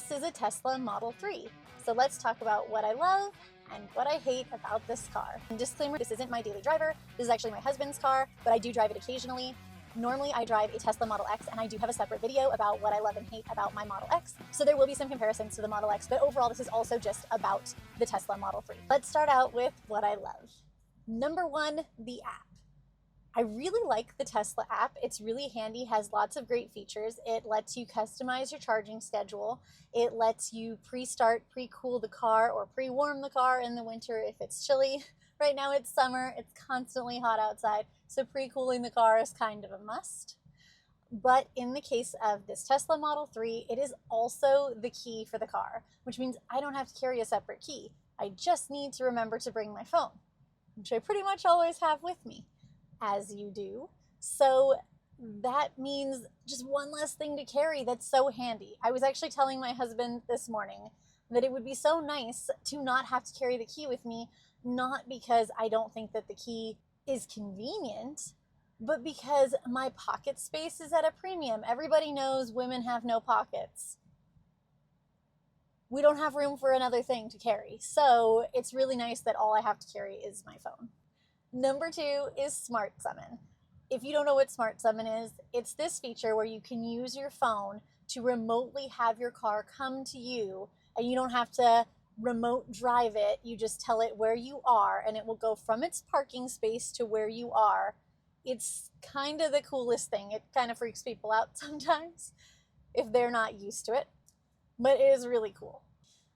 This is a Tesla Model 3, so let's talk about what I love and what I hate about this car. And disclaimer, this isn't my daily driver. This is actually my husband's car, but I do drive it occasionally. Normally I drive a Tesla Model X, and I do have a separate video about what I love and hate about my Model X, so there will be some comparisons to the Model X, but overall this is also just about the Tesla Model 3. Let's start out with what I love. Number one, the app. I really like the Tesla app. It's really handy, has lots of great features. It lets you customize your charging schedule. It lets you pre-start, pre-cool the car, or pre-warm the car in the winter if it's chilly. Right now it's summer, it's constantly hot outside, so pre-cooling the car is kind of a must. But in the case of this Tesla Model 3, it is also the key for the car, which means I don't have to carry a separate key. I just need to remember to bring my phone, which I pretty much always have with me, as you do. So that means just one less thing to carry that's so handy. I was actually telling my husband this morning that it would be so nice to not have to carry the key with me, not because I don't think that the key is convenient, but because my pocket space is at a premium. Everybody knows women have no pockets. We don't have room for another thing to carry, so it's really nice that all I have to carry is my phone. Number two is Smart Summon. If you don't know what Smart Summon is, it's this feature where you can use your phone to remotely have your car come to you, and you don't have to remote drive it. You just tell it where you are, and it will go from its parking space to where you are. It's kind of the coolest thing. It kind of freaks people out sometimes if they're not used to it, but it is really cool.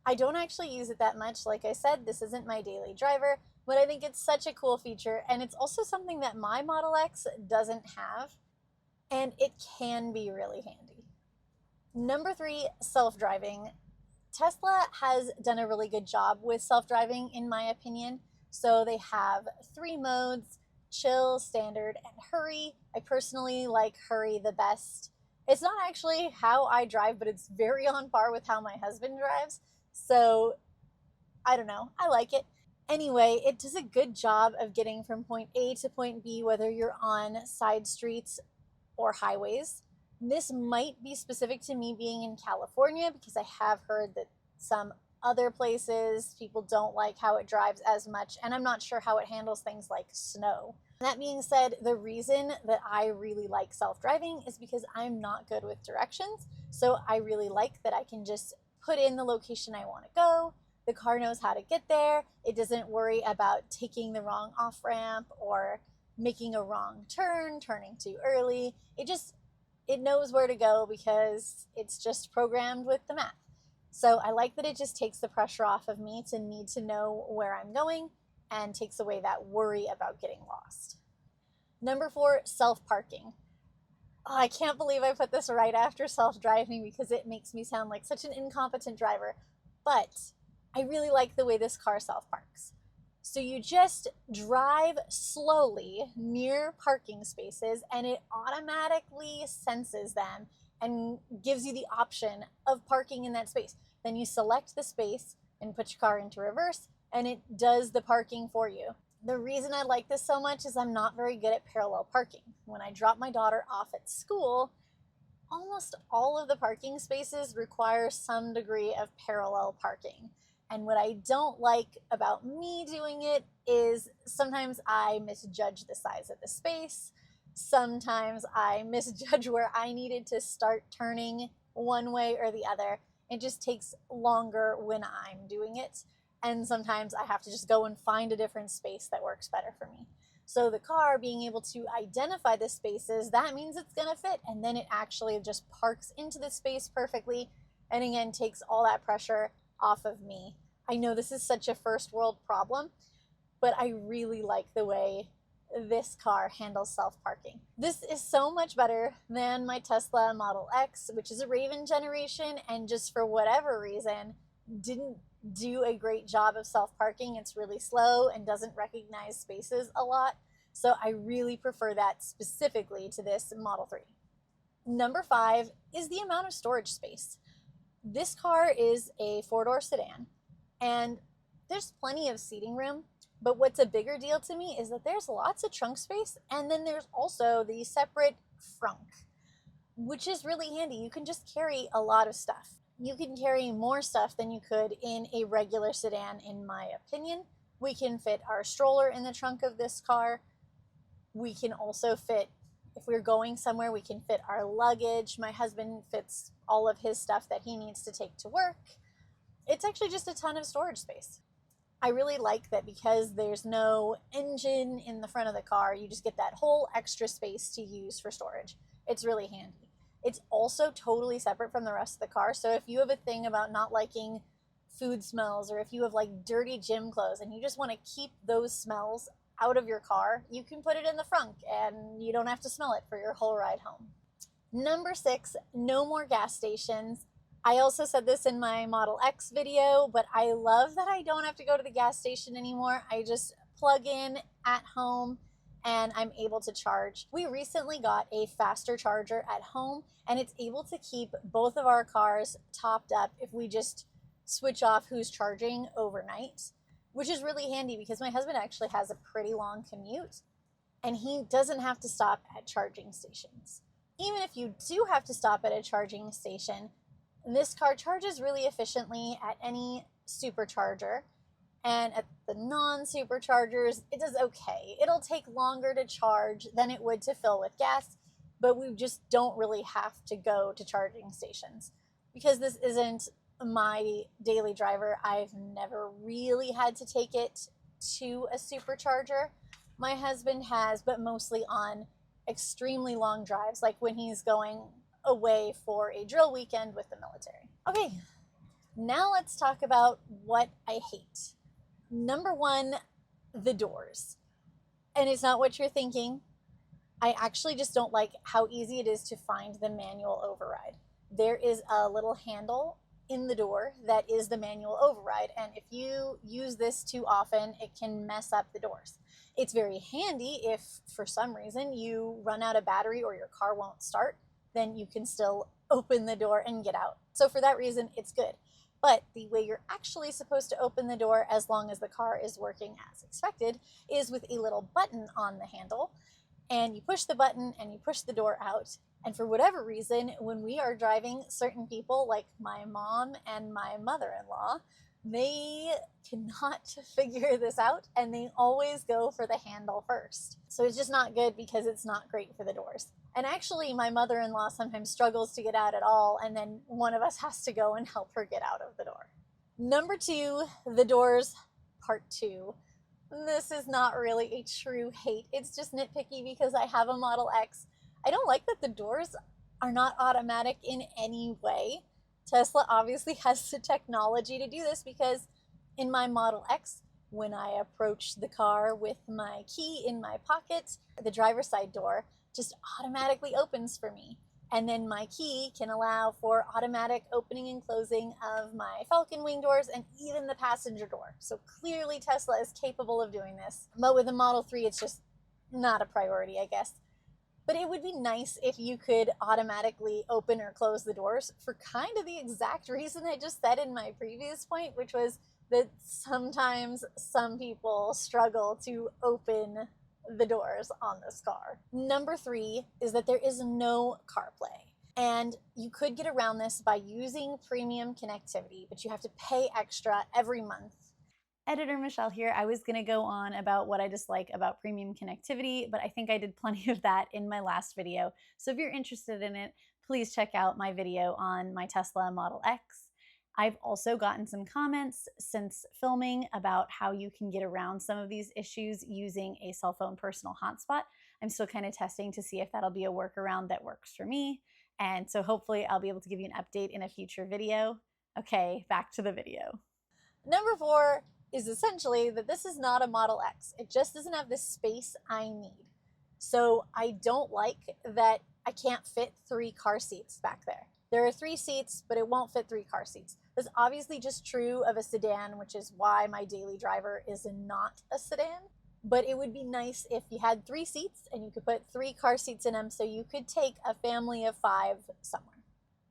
I don't actually use it that much. Like I said, this isn't my daily driver, but I think it's such a cool feature, and it's also something that my Model X doesn't have, and it can be really handy. Number three, self-driving. Tesla has done a really good job with self-driving, in my opinion. So they have 3 modes: chill, standard, and hurry. I personally like hurry the best. It's not actually how I drive, but it's very on par with how my husband drives. So I don't know, I like it. Anyway, it does a good job of getting from point A to point B, whether you're on side streets or highways. This might be specific to me being in California, because I have heard that some other places people don't like how it drives as much, and I'm not sure how it handles things like snow. That being said, the reason that I really like self-driving is because I'm not good with directions, so I really like that I can just put in the location I want to go. The car knows how to get there. It doesn't worry about taking the wrong off-ramp or making a wrong turn, turning too early. It knows where to go because it's just programmed with the map. So I like that it just takes the pressure off of me to need to know where I'm going, and takes away that worry about getting lost. Number four, self-parking. Oh, I can't believe I put this right after self-driving because it makes me sound like such an incompetent driver, but I really like the way this car self-parks. So you just drive slowly near parking spaces, and it automatically senses them and gives you the option of parking in that space. Then you select the space and put your car into reverse, and it does the parking for you. The reason I like this so much is I'm not very good at parallel parking. When I drop my daughter off at school, almost all of the parking spaces require some degree of parallel parking. And what I don't like about me doing it is sometimes I misjudge the size of the space. Sometimes I misjudge where I needed to start turning one way or the other. It just takes longer when I'm doing it. And sometimes I have to just go and find a different space that works better for me. So the car being able to identify the spaces, that means it's going to fit. And then it actually just parks into the space perfectly. And again, takes all that pressure off of me. I know this is such a first world problem, but I really like the way this car handles self-parking. This is so much better than my Tesla Model X, which is a Raven generation, and just for whatever reason didn't do a great job of self-parking. It's really slow and doesn't recognize spaces a lot. So I really prefer that specifically to this Model 3. Number five is the amount of storage space. This car is a 4-door sedan, and there's plenty of seating room, but what's a bigger deal to me is that there's lots of trunk space, and then there's also the separate frunk, which is really handy. You can just carry a lot of stuff. You can carry more stuff than you could in a regular sedan, in my opinion. We can fit our stroller in the trunk of this car. We can also fit, if we're going somewhere, we can fit our luggage. My husband fits all of his stuff that he needs to take to work. It's actually just a ton of storage space. I really like that because there's no engine in the front of the car, you just get that whole extra space to use for storage. It's really handy. It's also totally separate from the rest of the car. So if you have a thing about not liking food smells, or if you have like dirty gym clothes and you just want to keep those smells out of your car, you can put it in the front and you don't have to smell it for your whole ride home. Number 6, no more gas stations. I also said this in my Model X video, but I love that I don't have to go to the gas station anymore. I just plug in at home and I'm able to charge. We recently got a faster charger at home, and it's able to keep both of our cars topped up if we just switch off who's charging overnight, which is really handy because my husband actually has a pretty long commute and he doesn't have to stop at charging stations. Even if you do have to stop at a charging station, this car charges really efficiently at any supercharger, and at the non-superchargers, it does okay. It'll take longer to charge than it would to fill with gas, but we just don't really have to go to charging stations. Because this isn't my daily driver, I've never really had to take it to a supercharger. My husband has, but mostly on extremely long drives, like when he's going away for a drill weekend with the military. Okay, now let's talk about what I hate. Number 1, the doors. And it's not what you're thinking. I actually just don't like how easy it is to find the manual override. There is a little handle in the door that is the manual override, and if you use this too often, it can mess up the doors. It's very handy if for some reason you run out of battery or your car won't start, then you can still open the door and get out. So for that reason, it's good. But the way you're actually supposed to open the door, as long as the car is working as expected, is with a little button on the handle. And you push the button and you push the door out. And for whatever reason, when we are driving, certain people, like my mom and my mother-in-law, they cannot figure this out, and they always go for the handle first. So it's just not good because it's not great for the doors. And actually, my mother-in-law sometimes struggles to get out at all, and then one of us has to go and help her get out of the door. Number 2, the doors, part 2. This is not really a true hate. It's just nitpicky because I have a Model X. I don't like that the doors are not automatic in any way. Tesla obviously has the technology to do this because in my Model X, when I approach the car with my key in my pocket, the driver's side door just automatically opens for me. And then my key can allow for automatic opening and closing of my Falcon Wing doors and even the passenger door. So clearly Tesla is capable of doing this. But with the Model 3, it's just not a priority, I guess. But it would be nice if you could automatically open or close the doors for kind of the exact reason I just said in my previous point, which was that sometimes some people struggle to open the doors on this car. Number 3 is that there is no CarPlay. And you could get around this by using premium connectivity, but you have to pay extra every month. Editor Michelle here. I was going to go on about what I dislike about premium connectivity, but I think I did plenty of that in my last video. So if you're interested in it, please check out my video on my Tesla Model X. I've also gotten some comments since filming about how you can get around some of these issues using a cell phone personal hotspot. I'm still kind of testing to see if that'll be a workaround that works for me. And so hopefully I'll be able to give you an update in a future video. Okay, back to the video. Number 4 is essentially that this is not a Model X. It just doesn't have the space I need. So I don't like that I can't fit 3 car seats back there. There are 3 seats, but it won't fit 3 car seats. That's obviously just true of a sedan, which is why my daily driver is not a sedan. But it would be nice if you had 3 seats and you could put 3 car seats in them so you could take a family of 5 somewhere.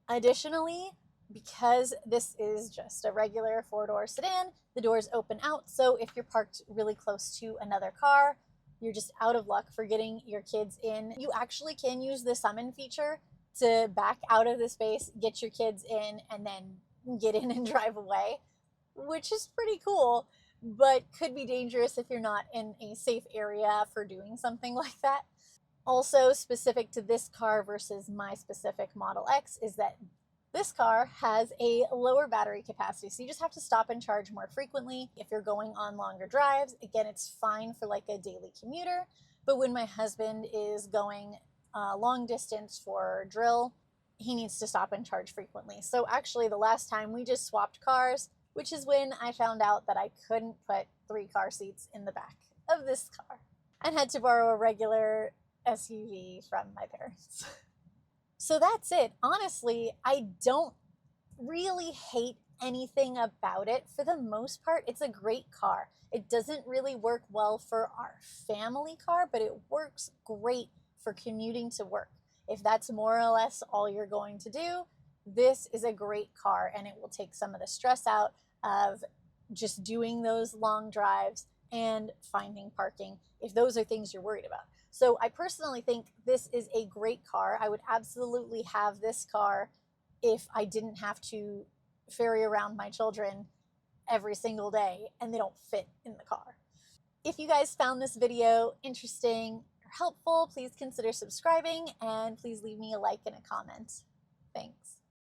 Additionally, because this is just a regular 4-door sedan, the doors open out, so if you're parked really close to another car, you're just out of luck for getting your kids in. You actually can use the summon feature to back out of the space, get your kids in, and then get in and drive away, which is pretty cool, but could be dangerous if you're not in a safe area for doing something like that. Also, specific to this car versus my specific Model X is that this car has a lower battery capacity, so you just have to stop and charge more frequently. If you're going on longer drives, again, it's fine for like a daily commuter, but when my husband is going long distance for drill, he needs to stop and charge frequently. So actually, the last time we just swapped cars, which is when I found out that I couldn't put 3 car seats in the back of this car and had to borrow a regular SUV from my parents. So that's it. Honestly, I don't really hate anything about it. For the most part, it's a great car. It doesn't really work well for our family car, but it works great for commuting to work. If that's more or less all you're going to do, this is a great car, and it will take some of the stress out of just doing those long drives and finding parking if those are things you're worried about. So I personally think this is a great car. I would absolutely have this car if I didn't have to ferry around my children every single day and they don't fit in the car. If you guys found this video interesting or helpful, please consider subscribing and please leave me a like and a comment. Thanks.